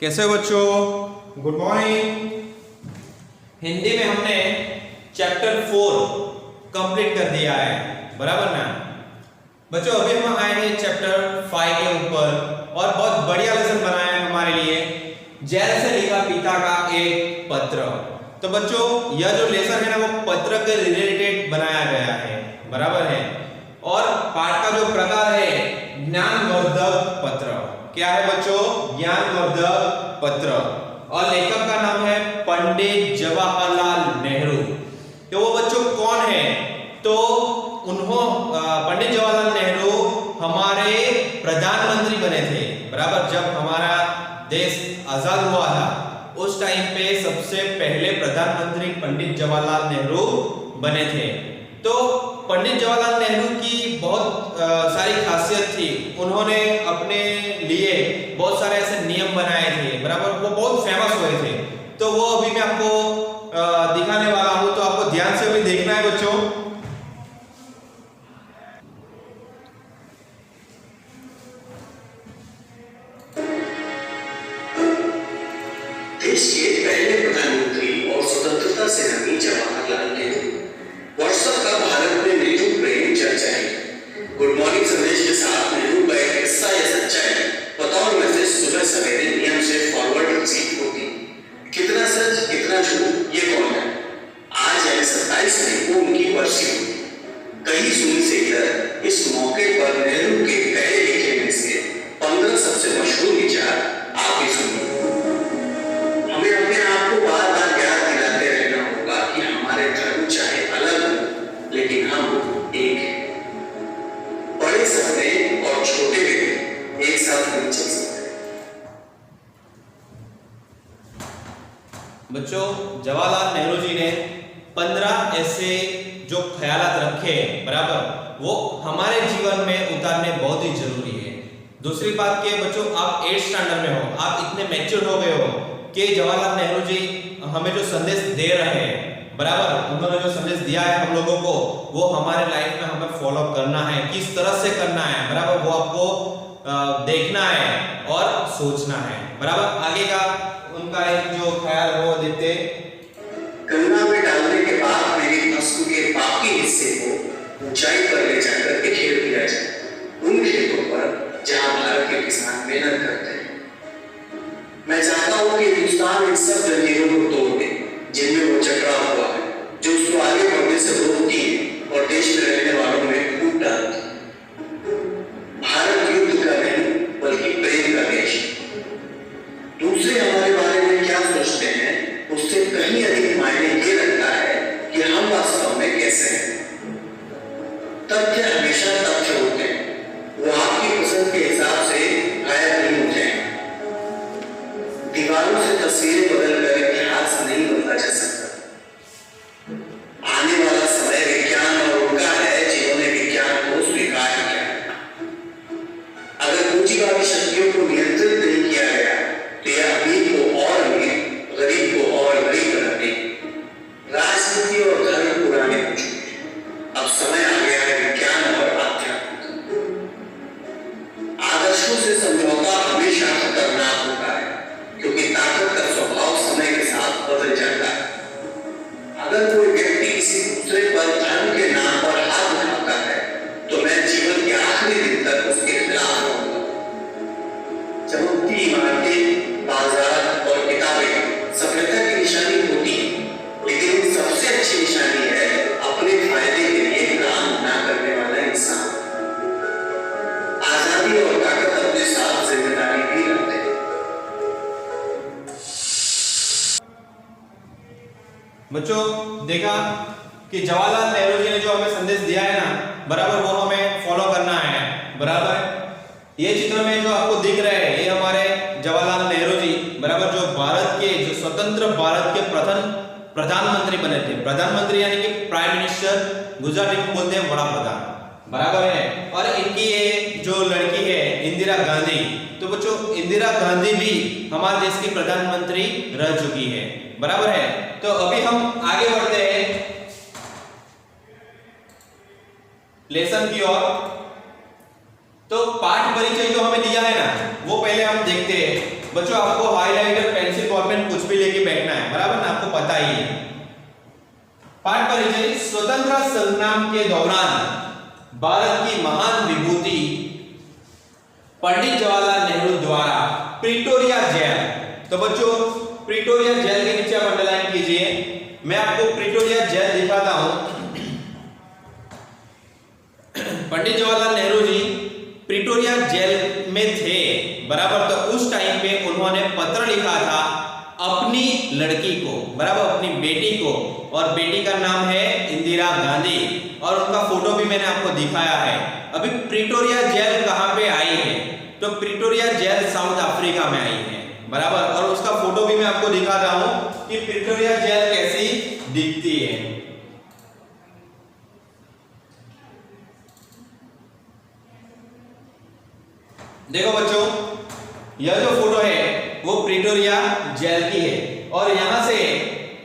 कैसे हो बच्चों? Good morning. हिंदी में हमने चैप्टर 4 कंप्लीट कर दिया है, बराबर ना बच्चों? अभी हम आए हैं चैप्टर 5 के ऊपर और बहुत बढ़िया लेसन बनाया है हमारे लिए, जेल से लिखा पिता का एक पत्र। तो बच्चों यह जो लेसन है ना वो पत्र के रिलेटेड बनाया गया है, बराबर है। और पाठ का जो प्रकार है ज्ञानवर्धक पत्र। क्या है बच्चों? ज्ञानवर्धक पत्र। और लेखक का नाम है पंडित जवाहरलाल नेहरू। तो वो बच्चों कौन है? तो पंडित जवाहरलाल नेहरू हमारे प्रधानमंत्री बने थे, बराबर। जब हमारा देश आजाद हुआ था उस टाइम पे सबसे पहले प्रधानमंत्री पंडित जवाहरलाल नेहरू बने थे। तो पंडित जवाहरलाल नेहरू की बहुत सारी खासियत थी। उन्होंने अपने लिए बहुत सारे ऐसे नियम बनाए थे, बराबर। वो बहुत फेमस हुए थे। तो वो अभी मैं आपको दिखाने वाला हूं, तो आपको ध्यान से अभी देखना है बच्चों। देश के पहले प्रधानमंत्री और स्वतंत्रता सेनानी जवाहरलाल नेहरू। व्हाट्सएप का भारत में नेहरू प्रेम चर्चा है। गुड मॉर्निंग संदेश के साथ नेहरू का एक किस्सा या सच्चाई बतौर मैसेज सुबह सवेरे नियम से फॉरवर्ड रिसीव होती। कितना सच कितना झूठ ये कौन है? आज यानी 27 मई को उनकी बरसी हुई। कहीं सुनी से इधर इस मौके पर नेहरू के कहे लिखे में से 15 सबसे मशहूर विचार आप भी सुनिए। हमें अपने आप को बार बार याद दिलाते रहना होगा कि हमारे धर्म चाहे अलग हो लेकिन हम एक हैं। बड़े सपने और छोटे भी एक साथ नहीं चल सकते। बच्चों जवाहरलाल नेहरू जी ने 15 ऐसे जो ख्यालात रखे, बराबर, वो हमारे जीवन में उतारने बहुत ही जरूरी है। दूसरी बात कि बच्चों आप 8th स्टैंडर्ड में हो, आप इतने मैच्योर हो गए हो कि जवाहरलाल नेहरू जी हमें जो संदेश दे रहे हैं, बराबर, उन्होंने जो संदेश दिया है हम लोगों को, वो हमारे लाइफ में हमें फॉलो करना है। किस तरह से करना है, बराबर, वो आपको देखना है और सोचना है, बराबर। आगे का उनका एक जो ख्याल है वो देखते। गंगा में डालने के बाद मेरी भस्म के बाकी हिस्से को ऊंचाई पर ले जाकर के खेत दिया जाए, उन खेतों पर जहां भारत के किसान मेहनत करते हैं। मैं चाहता हूं कि हिंदुस्तान इन सब जंजीरों को तोड़ दे जिनमें वो जकड़ा हुआ है, जो उसको आगे बढ़ने से रोकती है और देश में रहने वालों में फूट डालती है। भारत युद्ध का नहीं बल्कि प्रेम का देश है। दूसरे हमारे बारे में क्या सोचते हैं उससे कहीं अधिक मायने ये रखता है कि हम वास्तव में कैसे हैं। तथ्य हमेशा तथ्य होते हैं, वो आपकी पसंद के हिसाब से गायब नहीं होते हैं। दीवारों से तस्वीरें बदलकर इतिहास नहीं बदला जा सकता। आने वाला समय विज्ञान और उनका है जिन्होंने विज्ञान को स्वीकार किया। अगर पूंजीवादी शक्तियों को नियंत्रित नहीं किया गया तो यह अमीर को और अमीर, गरीब को और गरीब बना देगी। राजनीति और धर्म पुराने हो चुके हैं, अब समय आ गया है विज्ञान और आध्यात्म। आदर्शों से समझौता हमेशा खतरनाक होता है क्योंकि ताकत का स्वभाव समय के साथ बदल जाता है। अगर कोई व्यक्ति किसी दूसरे पर धर्म के नाम पर हाथ उठाता है तो मैं जीवन के आखिरी दिन तक उसके खिलाफ रहूंगा। चमकती इमारतें, बाजार और किताबें सभ्यता की निशानी होती है, लेकिन उन सबसे अच्छी निशानी है अपने फायदे के लिए काम ना करने वाला इंसान। आजादी और ताकत अपने साथ जिम्मेदारी भी रखते हैं। बच्चों देखा कि जवाहरलाल नेहरू जी ने जो हमें संदेश दिया है ना, बराबर, वो हमें फॉलो करना है, बराबर। ये चित्र में जो आपको दिख रहे हैं ये हमारे जवाहरलाल नेहरू जी, बराबर, जो भारत के जो स्वतंत्र भारत के प्रथम प्रधानमंत्री बने थे। प्रधानमंत्री यानी कि प्राइम मिनिस्टर, गुजराती में बोलते हैं बड़ा प्रधान, बराबर है। और इनकी ये जो लड़की है इंदिरा गांधी, तो बच्चों इंदिरा गांधी भी हमारे देश की प्रधानमंत्री रह चुकी है, बराबर है। तो अभी हम आगे बढ़ते हैं लेसन की ओर। तो पाठ परिचय जो हमें दिया है ना वो पहले हम देखते हैं। बच्चों आपको हाइलाइटर, पेंसिल, बॉल पेन कुछ भी लेके बैठना है, बराबर ना, आपको पता ही है। पाठ परिचय। स्वतंत्रता संग्राम के दौरान भारत की महान विभूति पंडित जवाहरलाल नेहरू द्वारा प्रिटोरिया जेल, तो बच्चों प्रिटोरिया जेल के नीचे आप अंडरलाइन कीजिए। मैं आपको प्रिटोरिया जेल दिखाता हूं। पंडित जवाहरलाल नेहरू जी प्रिटोरिया जेल में थे, बराबर। तो उस टाइम पे उन्होंने पत्र लिखा था अपनी लड़की को, बराबर, अपनी बेटी को, और बेटी का नाम है इंदिरा गांधी, और उनका फोटो भी मैंने आपको दिखाया है। अभी प्रिटोरिया जेल कहां पे आई है? तो प्रिटोरिया जेल साउथ अफ्रीका में आई है, बराबर। और उसका फोटो भी मैं आपको दिखाता हूं कि प्रिटोरिया जेल कैसी दिखती है। देखो बच्चों, यह जो फोटो है वो प्रिटोरिया जेल की है, और यहां से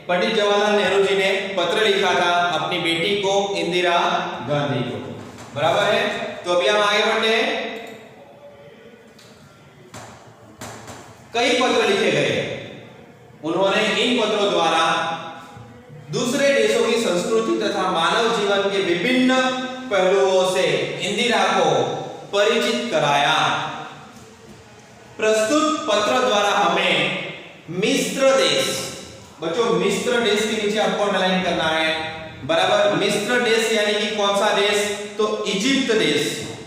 पंडित जवाहरलाल नेहरू जी ने पत्र लिखा था अपनी बेटी को, इंदिरा गांधी को, बराबर है। तो अभी हम आगे बढ़ते हैं। कई पत्र लिखे गए, उन्होंने इन पत्रों द्वारा दूसरे देशों की संस्कृति तथा मानव जीवन के विभिन्न पहलुओं से इंदिरा को परिचित कराया। प्रस्तुत पत्र द्वारा हमें मिस्र देश, बच्चों मिस्र देश के नीचे आपको अंडरलाइन करना है, बराबर। मिस्र देश यानी कि कौन सा देश? तो इजिप्ट देश।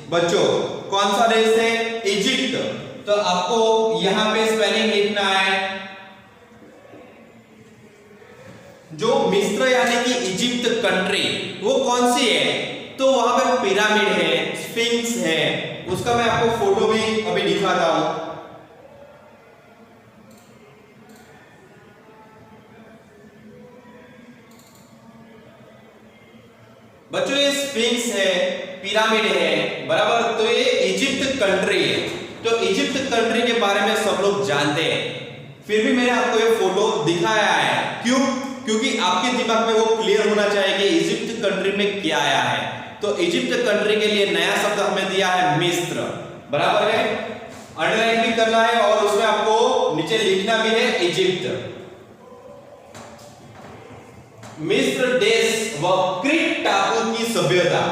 बच्चों कौन सा देश है? इजिप्ट। तो आपको यहां पे स्पेलिंग लिखना है। जो मिस्र यानी कि इजिप्ट कंट्री, वो कौन सी है? तो वहां पे पिरामिड है, स्फिंक्स है, उसका मैं आपको फोटो भी अभी दिखाता हूं। बच्चों ये स्फिंक्स है, पिरामिड है, बराबर। तो ये इजिप्ट कंट्री है। तो इजिप्ट कंट्री के बारे में सब लोग जानते हैं, फिर भी मैंने आपको ये फोटो दिखाया है। क्यों? क्योंकि आपके दिमाग में वो क्लियर होना चाहिए कि इजिप्ट कंट्री में क्या आया है। तो इजिप्ट कंट्री के लिए नया शब्द हमें दिया है मिस्र, बराबर है। अंडरलाइन भी करना है और उसमें आपको नीचे लिखना भी है इजिप्ट। मिस्र देश व क्रीट टापू की सभ्यता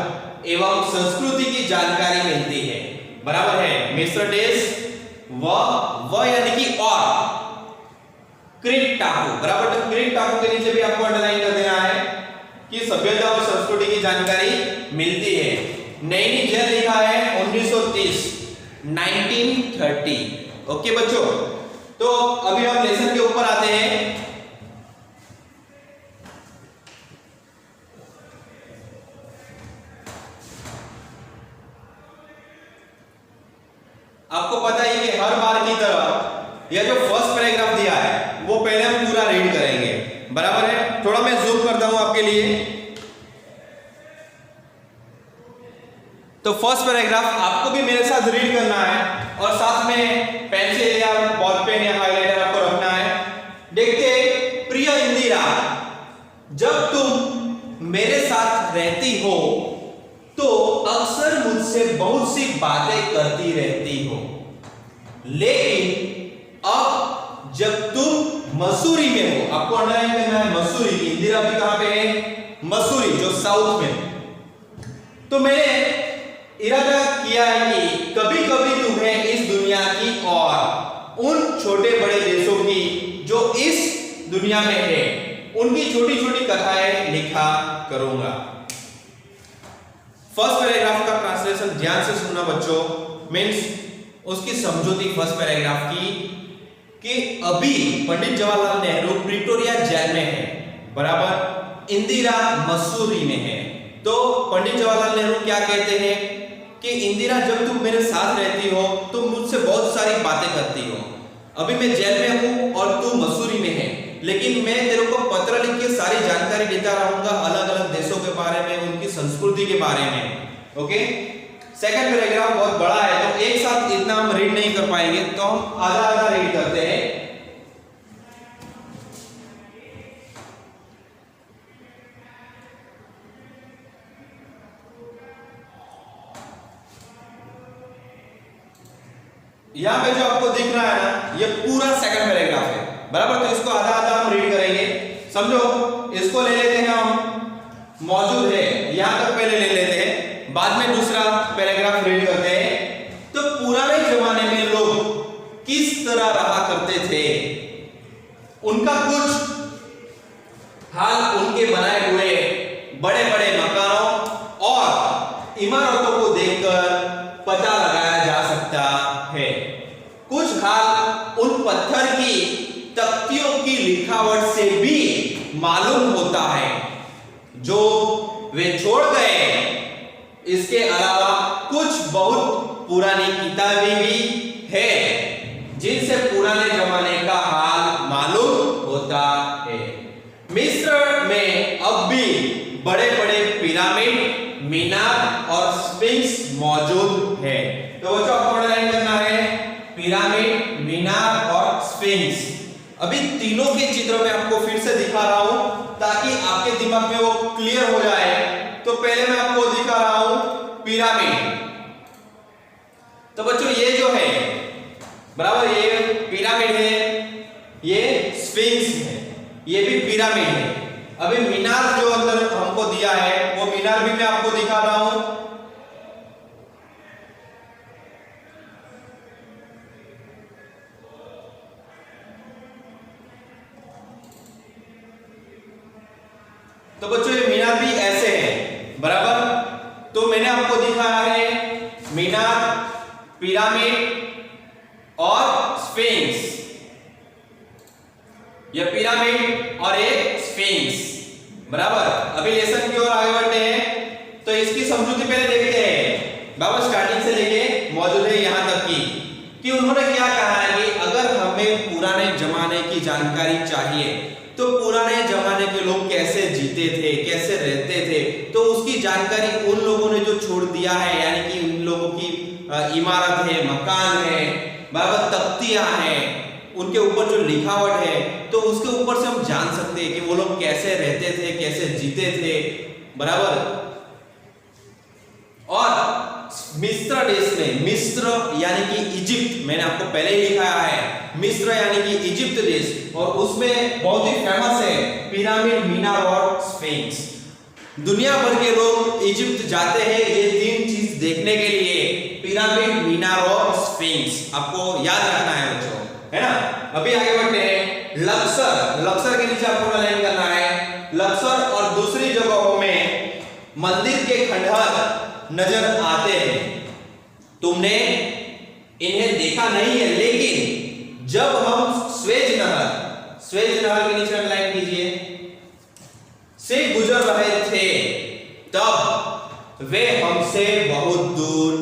एवं संस्कृति की जानकारी मिलती है, बराबर है। मिस्र देश व यानी कि और क्रीट टापू, बराबर। तो क्रीट टापू के नीचे भी आपको अंडरलाइन कर देना है कि सभ्यता और संस्कृति की जानकारी मिलती है। नैनी जेल लिखा है 1930, 1930। ओके बच्चों, तो अभी हम लेसन के ऊपर आते हैं। आपको पता है कि हर बार की तरह यह जो फर्स्ट पैराग्राफ दिया है वो पहले हम पूरा रीड करेंगे, बराबर है। थोड़ा मैं जूम करता हूं आपके लिए। तो फर्स्ट पैराग्राफ आपको भी मेरे साथ रीड करना है, और साथ में पेंसिल या बॉल पेन या हाइलाइटर आपको रखना है। देखते, प्रिय इंदिरा, जब तुम मेरे साथ रहती हो तो अक्सर मुझसे बहुत सी बातें करती रहती हो, लेकिन अब जब तुम मसूरी में हो, आपको अंडरलाइन करना है मसूरी। इंदिरा भी कहां पे है? मसूरी, जो साउथ में। तो मैंने इरादा किया है कि कभी कभी तुम्हें इस दुनिया की और उन छोटे बड़े देशों की जो इस दुनिया में है उनकी छोटी छोटी कथाएं लिखा करूंगा। फर्स्ट पैराग्राफ का ट्रांसलेशन ध्यान से सुनना बच्चों, मींस उसकी समझौती फर्स्ट पैराग्राफ की कि अभी पंडित जवाहरलाल नेहरू प्रिटोरिया जेल में है, बराबर। इंदिरा मसूरी में है। तो पंडित जवाहरलाल नेहरू क्या कहते हैं कि इंदिरा, जब तुम मेरे साथ रहती हो तुम मुझसे बहुत सारी बातें करती हो। अभी मैं जेल में हूं और तू मसूरी में है, लेकिन मैं तेरे को पत्र लिख के सारी जानकारी देता रहूंगा अलग अलग देशों के बारे में, उनकी संस्कृति के बारे में। ओके, सेकंड पैराग्राफ बहुत बड़ा है तो एक साथ इतना हम रीड नहीं कर पाएंगे, तो हम आधा आधा रीड करते हैं। यहां पे जो आपको दिख रहा है ना, ये बराबर। तो इसको आधा आधा हम रीड करेंगे। समझो, इसको ले लेते हैं हम, मौजूद है यहां तक पहले ले लेते हैं, बाद में दूसरा पैराग्राफ रीड करते हैं। तो पुराने जमाने में लोग किस तरह रहा करते थे, उनका कुछ हाल उनके बनाए हुए बड़े बड़े मकानों और इमारतों को देखकर पता लगाया जा सकता है। कुछ हाल उन पत्थर की तख्तियों की लिखावट से भी मालूम होता है जो वे छोड़ गए। इसके अलावा कुछ बहुत पुरानी किताबें भी है जिनसे पुराने जमाने का हाल मालूम होता है। मिस्र में अब भी बड़े बड़े पिरामिड, मीनार और स्फिंक्स मौजूद है। तो बच्चों आपको अंडरलाइन करना है पिरामिड, मीनार और स्फिंक्स। अभी तीनों के चित्र मैं आपको फिर से दिखा रहा हूं ताकि आपके दिमाग में वो क्लियर हो जाए। तो पहले मैं आपको दिखा रहा हूं पिरामिड। तो बच्चों ये जो है बराबर, ये पिरामिड है, ये स्फिंक्स है, ये भी पिरामिड है। अभी मीनार जो अंदर हमको दिया है वो मीनार भी मैं आपको दिखा रहा हूं। तो बच्चों ये मीनार भी ऐसे है बराबर। तो मैंने आपको दिखाया है मीनार, पिरामिड और स्फिंक्स। ये पिरामिड और एक स्फिंक्स बराबर। अभी लेसन की ओर आगे बढ़ते हैं। तो इसकी समझूती पहले देखते हैं बराबर, स्टार्टिंग से लेके मौजूद है यहां तक की कि उन्होंने क्या कहा है कि अगर हमें पुराने जमाने की जानकारी चाहिए तो पुराने जमाने के लोग कैसे जीते थे, कैसे रहते थे, तो उसकी जानकारी उन लोगों ने जो छोड़ दिया है, यानी कि उन लोगों की इमारत है, मकान है बराबर, तख्तियां हैं, उनके ऊपर जो लिखावट है, तो उसके ऊपर से हम जान सकते हैं कि वो लोग कैसे रहते थे, कैसे जीते थे बराबर। और मिस्र देश में, मिस्र यानी कि इजिप्ट, मैंने आपको पहले ही लिखाया है मिस्र यानी कि इजिप्ट देश, और उसमें बहुत ही फेमस है पिरामिड, मीनार और स्फिंक्स। दुनिया भर के लोग इजिप्ट जाते हैं ये तीन चीज देखने के लिए, पिरामिड, मीनार और स्फिंक्स। आपको याद रखना है बच्चों, है ना। अभी आगे बढ़ते हैं। लक्सर, लक्सर के नीचे आपको लाइन करना है। लक्सर और दूसरी जगहों में मंदिर के खंडहर नजर आते हैं। तुमने इन्हें देखा नहीं है, लेकिन जब हम स्वेज नहर के नीचे लाइन कीजिए, से गुजर रहे थे तब वे हमसे बहुत दूर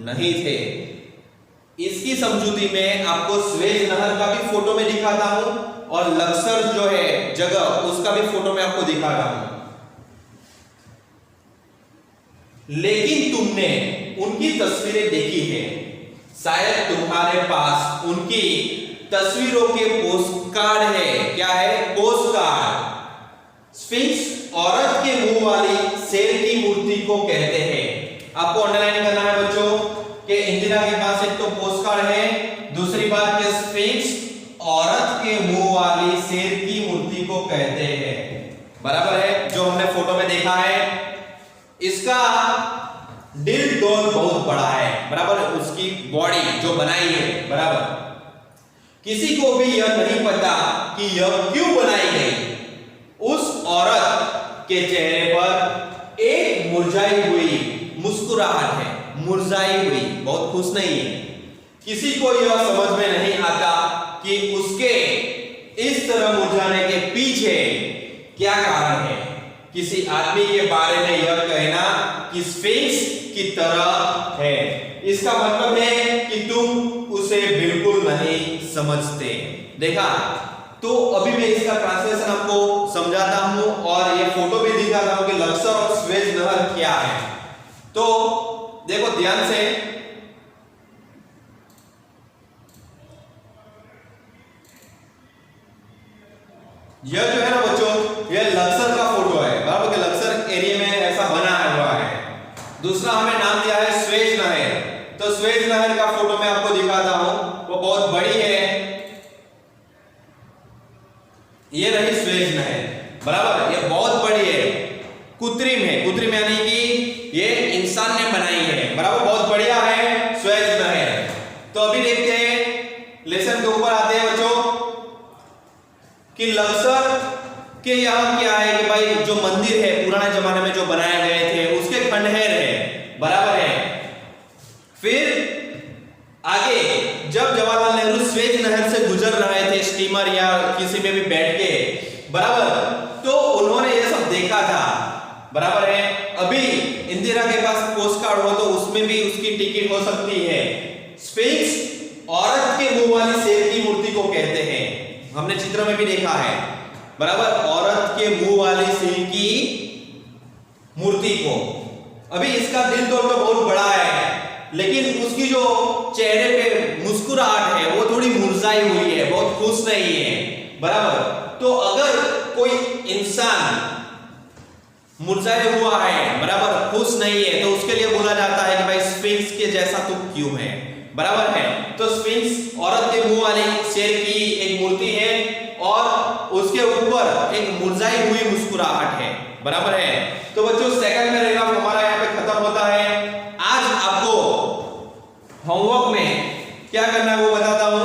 नहीं थे। इसकी समझूती में आपको स्वेज नहर का भी फोटो में दिखाता हूं और लक्सर जो है जगह उसका भी फोटो में आपको दिखा रहा हूं। लेकिन तुमने उनकी तस्वीरें देखी है, शायद तुम्हारे पास उनकी तस्वीरों के पोस्टकार्ड है। क्या है? पोस्टकार्ड। स्फिंक्स औरत के मुंह वाली शेर की मूर्ति को कहते हैं। आपको अंडरलाइन करना है बच्चों कि इंदिरा के पास एक तो पोस्टकार्ड है, दूसरी बात कि स्फिंक्स औरत के मुंह वाली शेर की मूर्ति को कहते हैं। बराबर है, जो हमने फोटो में देखा है। इसका दिल डोल बहुत बड़ा है बराबर, उसकी बॉडी जो बनाई है बराबर। किसी को भी यह नहीं पता कि यह क्यों बनाई गई। उस औरत के चेहरे पर एक मुरझाई हुई मुस्कुराहट है, मुरझाई हुई, बहुत खुश नहीं है। किसी को यह समझ में नहीं आता कि उसके इस तरह मुरझाने के पीछे क्या कारण है। किसी आदमी के बारे में यह कहना कि स्फिंक्स की तरह है, इसका मतलब है कि तुम उसे बिल्कुल नहीं समझते। देखा? तो अभी मैं इसका ट्रांसलेशन आपको समझाता हूं और ये फोटो भी दिखाता हूं कि लक्सर और स्वेज नहर क्या है। तो देखो ध्यान से, यह जो है ना बच्चों, यह लक्सर का फोटो है बराबर, कि लक्सर एरिया में ऐसा बना हुआ है। दूसरा हमें नाम दिया है स्वेज नहर। तो स्वेज नहर का फोटो मैं आपको दिखाता हूं, वो बहुत बड़ी है ये रही स्वेज नहर, बराबर। ये बहुत बड़ी है, कृत्रिम है, कृत्रिम यानी कि ये इंसान ने बनाई है, बराबर। बहुत बढ़िया है स्वेज नहर। तो अभी देखते हैं लेसन के ऊपर आते हैं बच्चों कि लक्सर के यहाँ क्या है कि भाई जो मंदिर है पुराने जमाने में जो बनाए गए थे उसके खंडहर है, बराबर है। फिर आगे जब जवाहरलाल नेहरू स्वेज नहर से गुजर रहे थे स्टीमर या किसी में भी बैठ के, बराबर, तो उन्होंने ये सब देखा था, बराबर है। अभी इंदिरा के पास पोस्ट कार्ड हो तो उसमें भी उसकी टिकट हो सकती है। स्फिंक्स औरत के मुंह वाली शेर की मूर्ति को कहते हैं, हमने चित्र में भी देखा है, बराबर। औरत के मुंह वाली शेर की मूर्ति को, अभी इसका दिल तो बहुत बड़ा है लेकिन उसकी जो चेहरे पे मुस्कुराहट है वो थोड़ी मुरझाई हुई है, बहुत खुश नहीं है, बराबर। तो अगर कोई इंसान मुरझाया हुआ है, बराबर, खुश नहीं है, तो उसके लिए बोला जाता है कि भाई स्फिंक्स के जैसा तू क्यों है, बराबर है। तो स्फिंक्स औरत के मुंह वाली शेर की एक मूर्ति है और उसके ऊपर एक मुरझाई हुई मुस्कुराहट है, बराबर है। तो बच्चों सेकंड पैराग्राफ हमारा यहाँ पे खत्म होता है। आज आपको होमवर्क में क्या करना है वो बताता हूं।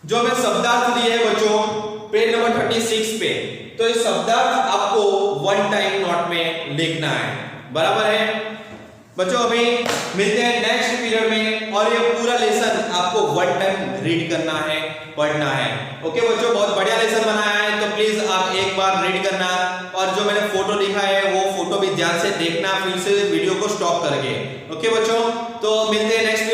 जो मैं शब्दार्थ दिए हैं बच्चों पेज नंबर 36 पे, तो इस शब्दार्थ आपको वन टाइम नोट में लिखना है, बराबर है बच्चों। अभी मिलते हैं नेक्स्ट पीरियड में और ये पूरा लेसन आपको वन टाइम रीड करना है, पढ़ना है। ओके बच्चों, बहुत बढ़िया लेसन बनाया है, तो प्लीज आप एक बार रीड करना और जो मैंने फोटो लिखा है वो फोटो भी ध्यान से देखना, फिर से वीडियो को स्टॉप करके। ओके बच्चों, तो मिलते हैं नेक्स्ट